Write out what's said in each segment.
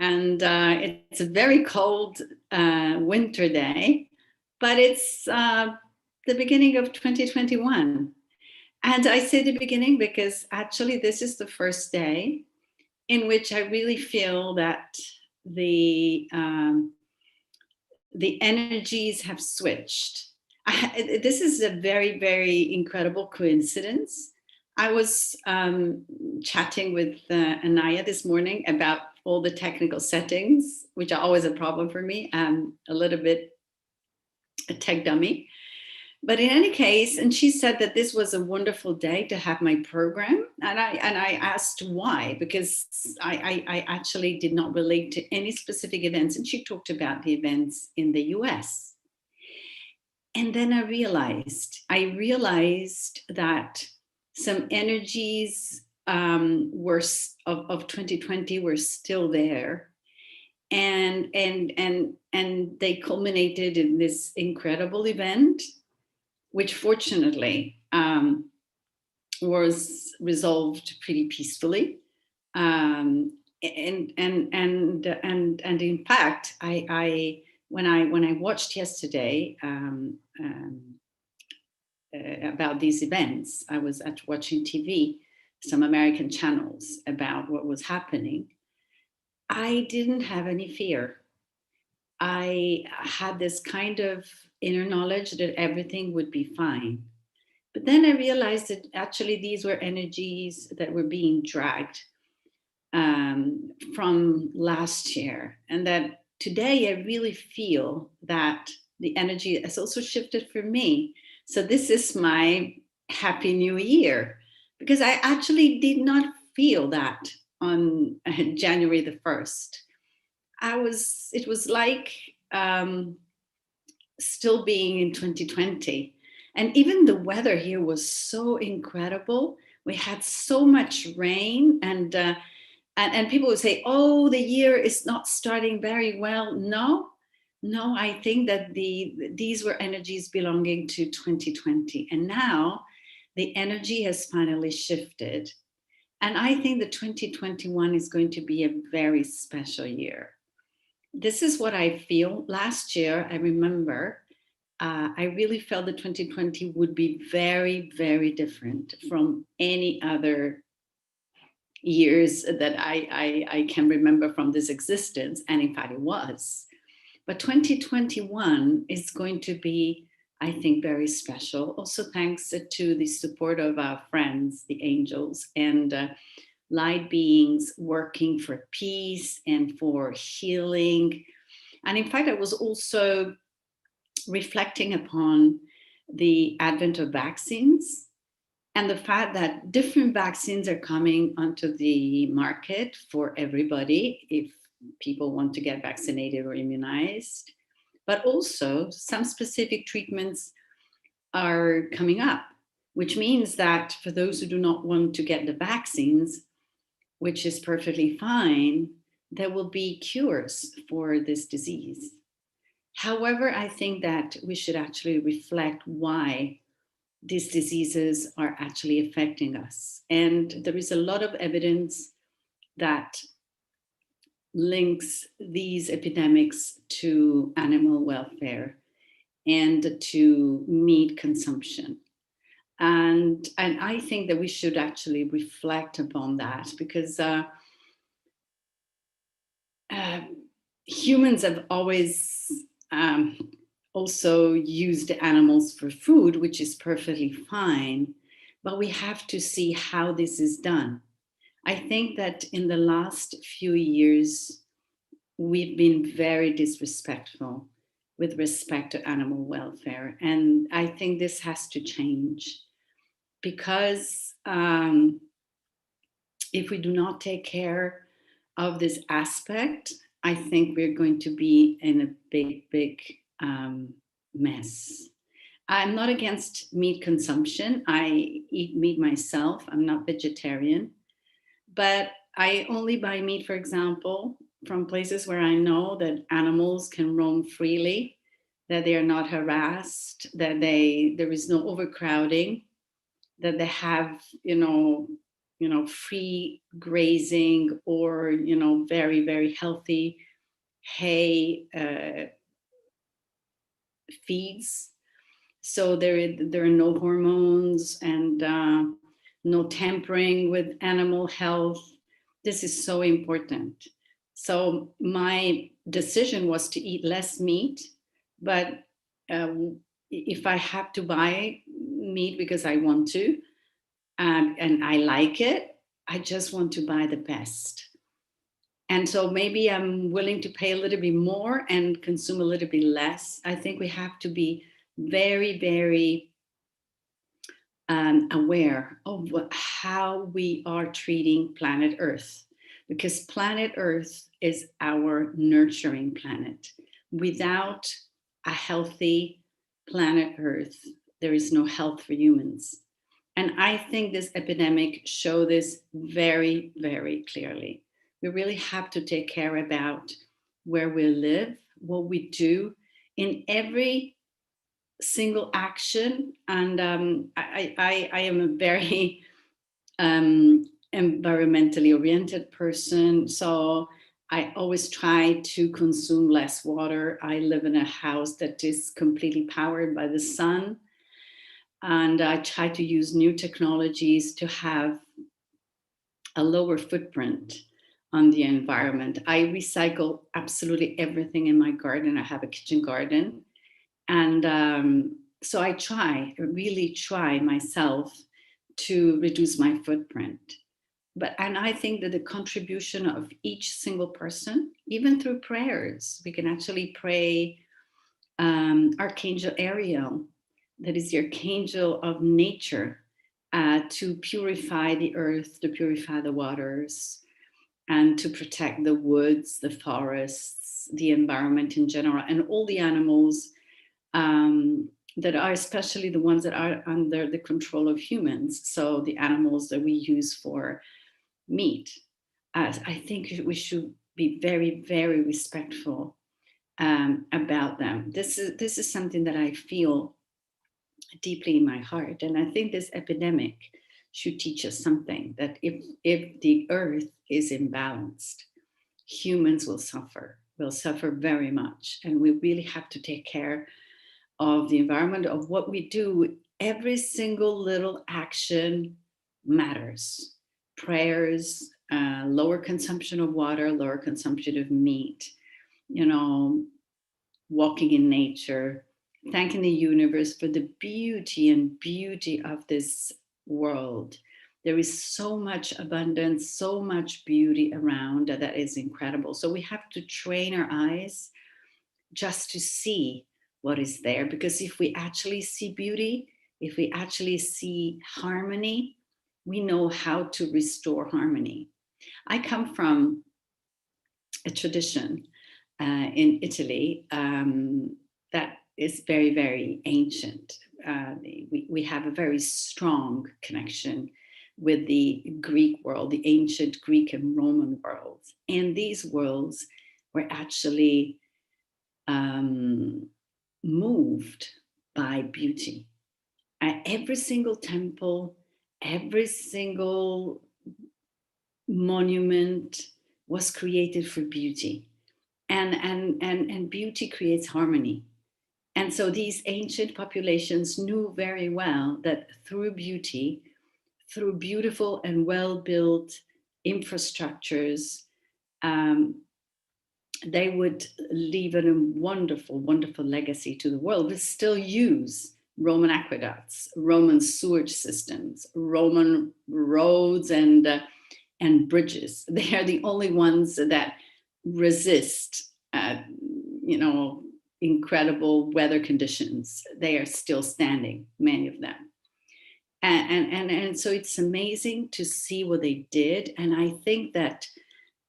And it's a very cold winter day, but it's the beginning of 2021. And I say the beginning because actually this is the first day in which I really feel that the um, the energies have switched. This is a very, very incredible coincidence. I was chatting with Anaya this morning about all the technical settings, which are always a problem for me. I'm a little bit a tech dummy. But in any case, and she said that this was a wonderful day to have my program, and I asked why, because I actually did not relate to any specific events, and she talked about the events in the US. And then I realized that some energies were of 2020 were still there, and they culminated in this incredible event, which fortunately was resolved pretty peacefully. And in fact, I when I watched yesterday about these events, I was watching TV, some American channels about what was happening. I didn't have any fear. I had this kind of inner knowledge that everything would be fine. But then I realized that actually these were energies that were being dragged from last year, and that today I really feel that the energy has also shifted for me. So this is my happy new year, because I actually did not feel that on January the 1st. It was like still being in 2020. And even the weather here was so incredible. We had so much rain, and people would say, "Oh, the year is not starting very well." No, no, I think that these were energies belonging to 2020, and now the energy has finally shifted. And I think that 2021 is going to be a very special year. This is what I feel. Last year, I remember I really felt that 2020 would be very, very different from any other years that I can remember from this existence. And in fact, it was. But 2021 is going to be, I think, very special. Also, thanks to the support of our friends, the angels, and light beings working for peace and for healing. And in fact, I was also reflecting upon the advent of vaccines and the fact that different vaccines are coming onto the market for everybody if people want to get vaccinated or immunized. But also, some specific treatments are coming up, which means that for those who do not want to get the vaccines, which is perfectly fine, there will be cures for this disease. However, I think that we should actually reflect why these diseases are actually affecting us. And there is a lot of evidence that links these epidemics to animal welfare and to meat consumption. And I think that we should actually reflect upon that, because humans have always also used animals for food, which is perfectly fine, but we have to see how this is done. I think that in the last few years, we've been very disrespectful with respect to animal welfare. And I think this has to change, because if we do not take care of this aspect, I think we're going to be in a big, big mess. I'm not against meat consumption. I eat meat myself. I'm not vegetarian, but I only buy meat, for example, from places where I know that animals can roam freely, that they are not harassed, that there is no overcrowding, that they have, free grazing, or very, very healthy hay feeds. So there are no hormones, and no tampering with animal health. This is so important. So my decision was to eat less meat, but if I have to buy meat because I want to, and I like it, I just want to buy the best. And so maybe I'm willing to pay a little bit more and consume a little bit less. I think we have to be very, very aware of how we are treating planet Earth, because planet Earth is our nurturing planet. Without a healthy planet Earth, there is no health for humans. And I think this epidemic showed this very, very clearly. We really have to take care about where we live, what we do in every single action. And I am a very environmentally oriented person. So I always try to consume less water. I live in a house that is completely powered by the sun. And I try to use new technologies to have a lower footprint on the environment. I recycle absolutely everything in my garden. I have a kitchen garden. And so I really try myself to reduce my footprint. And I think that the contribution of each single person, even through prayers, we can actually pray Archangel Ariel, that is the archangel of nature, to purify the earth, to purify the waters, and to protect the woods, the forests, the environment in general, and all the animals that are, especially the ones that are under the control of humans. So the animals that we use for meat. I think we should be very, very respectful about them. This is something that I feel deeply in my heart, and I think this epidemic should teach us something, that if the earth is imbalanced, humans will suffer very much, and we really have to take care of the environment, of what we do. Every single little action matters. Prayers, lower consumption of water, lower consumption of meat, walking in nature, thanking the universe for the beauty of this world. There is so much abundance, so much beauty around that is incredible. So we have to train our eyes just to see what is there. Because if we actually see beauty, if we actually see harmony, we know how to restore harmony. I come from a tradition in Italy that is very, very ancient. We have a very strong connection with the Greek world, the ancient Greek and Roman worlds. And these worlds were actually moved by beauty. Every single temple, every single monument was created for beauty. And beauty creates harmony. And so these ancient populations knew very well that through beauty, through beautiful and well-built infrastructures, they would leave a wonderful, wonderful legacy to the world. We still use Roman aqueducts, Roman sewage systems, Roman roads and bridges. They are the only ones that resist, incredible weather conditions. They are still standing, many of them. And so it's amazing to see what they did. And I think that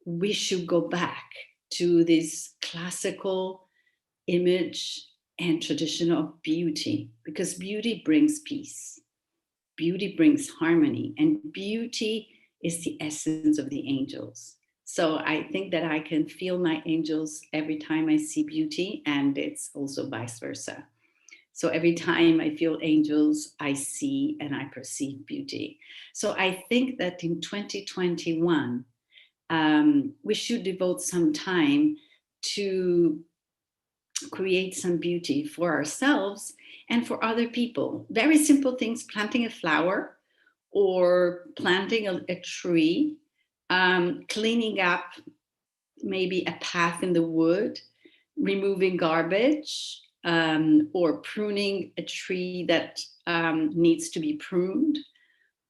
we should go back to this classical image and tradition of beauty, because beauty brings peace, beauty brings harmony, and beauty is the essence of the angels. So I think that I can feel my angels every time I see beauty, and it's also vice versa. So every time I feel angels, I see and I perceive beauty. So I think that in 2021, we should devote some time to create some beauty for ourselves and for other people. Very simple things: planting a flower or planting a tree, cleaning up maybe a path in the wood, removing garbage, or pruning a tree that needs to be pruned,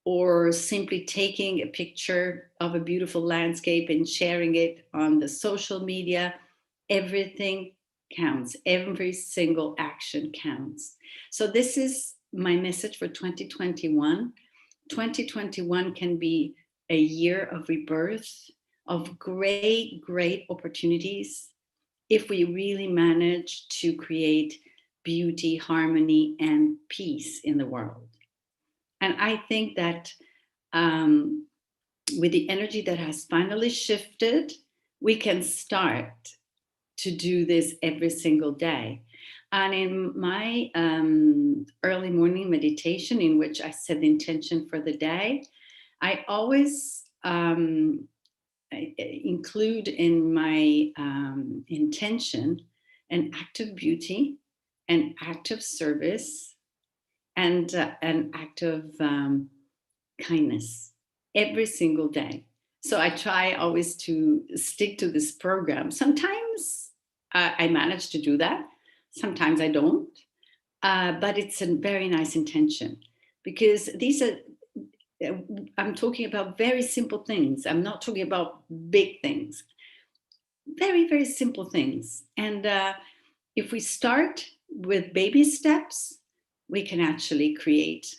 or simply taking a picture of a beautiful landscape and sharing it on the social media. Everything counts. Every single action counts. So this is my message for 2021. 2021 can be a year of rebirth, of great, great opportunities if we really manage to create beauty, harmony, and peace in the world. And I think that um, with the energy that has finally shifted, we can start to do this every single day. And in my early morning meditation, in which I set the intention for the day, I always include in my intention an act of beauty, an act of service, and an act of kindness every single day. So I try always to stick to this program. Sometimes I manage to do that, sometimes I don't. But it's a very nice intention, because these are, I'm talking about very simple things. I'm not talking about big things, very, very simple things. And if we start with baby steps, we can actually create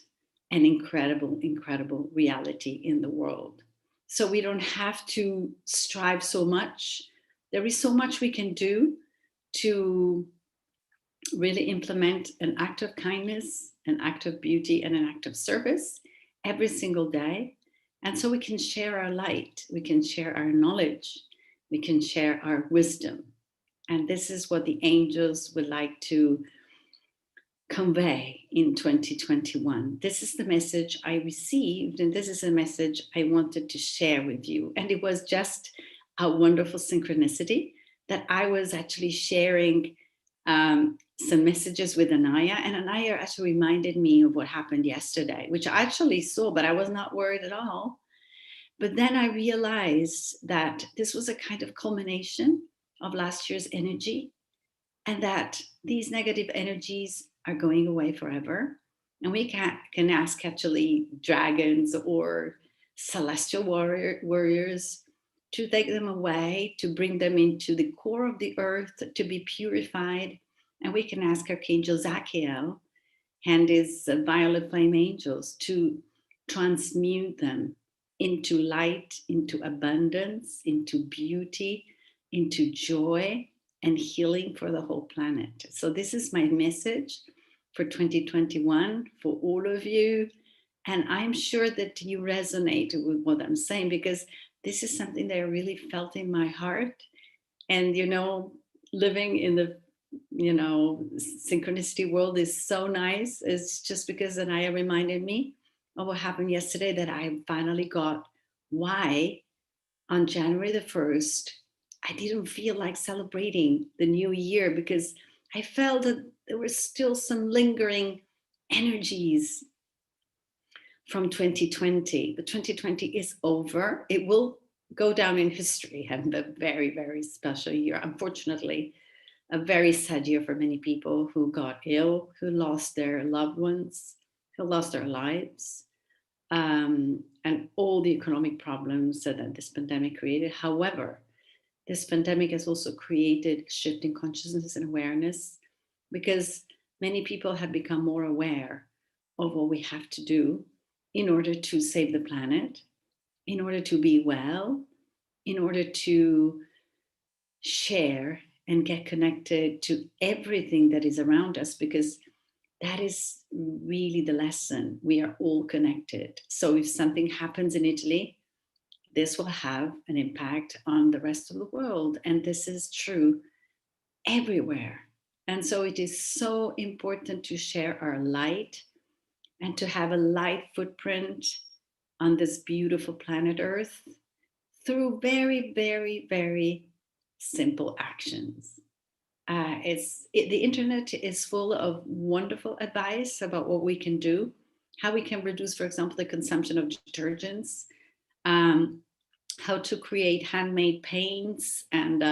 an incredible, incredible reality in the world. So we don't have to strive so much. There is so much we can do to really implement an act of kindness, an act of beauty, and an act of service every single day. And so we can share our light, we can share our knowledge, we can share our wisdom. And this is what the angels would like to convey in 2021. This is the message I received, and this is a message I wanted to share with you. And it was just a wonderful synchronicity that I was actually sharing some messages with Anaya, and Anaya actually reminded me of what happened yesterday, which I actually saw, but I was not worried at all. But then I realized that this was a kind of culmination of last year's energy, and that these negative energies are going away forever. And we can ask actually dragons or celestial warriors to take them away, to bring them into the core of the earth, to be purified. And we can ask Archangel Zachiel and his violet flame angels to transmute them into light, into abundance, into beauty, into joy and healing for the whole planet. So this is my message for 2021 for all of you. And I'm sure that you resonate with what I'm saying, because this is something that I really felt in my heart. And, living in the, synchronicity world is so nice. It's just because Anaya reminded me of what happened yesterday, that I finally got why on January the 1st, I didn't feel like celebrating the new year, because I felt that there were still some lingering energies from 2020. But 2020 is over. It will go down in history and a very, very special year. Unfortunately, a very sad year for many people who got ill, who lost their loved ones, who lost their lives, and all the economic problems that this pandemic created. However, this pandemic has also created shift in consciousness and awareness, because many people have become more aware of what we have to do in order to save the planet, in order to be well, in order to share and get connected to everything that is around us, because that is really the lesson. We are all connected. So if something happens in Italy, this will have an impact on the rest of the world. And this is true everywhere. And so it is so important to share our light and to have a light footprint on this beautiful planet Earth through very, very, very simple actions. The internet is full of wonderful advice about what we can do, how we can reduce, for example, the consumption of detergents, um, how to create handmade paints and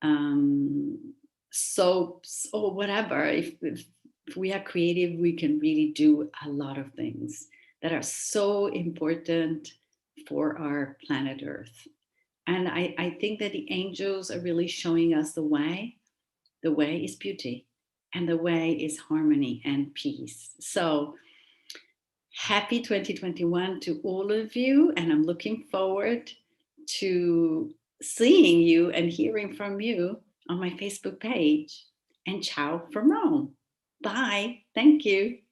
um, soaps or whatever. If we are creative, we can really do a lot of things that are so important for our planet Earth. And I think that the angels are really showing us the way. The way is beauty, and the way is harmony and peace. So happy 2021 to all of you. And I'm looking forward to seeing you and hearing from you on my Facebook page. And ciao from Rome. Bye. Thank you.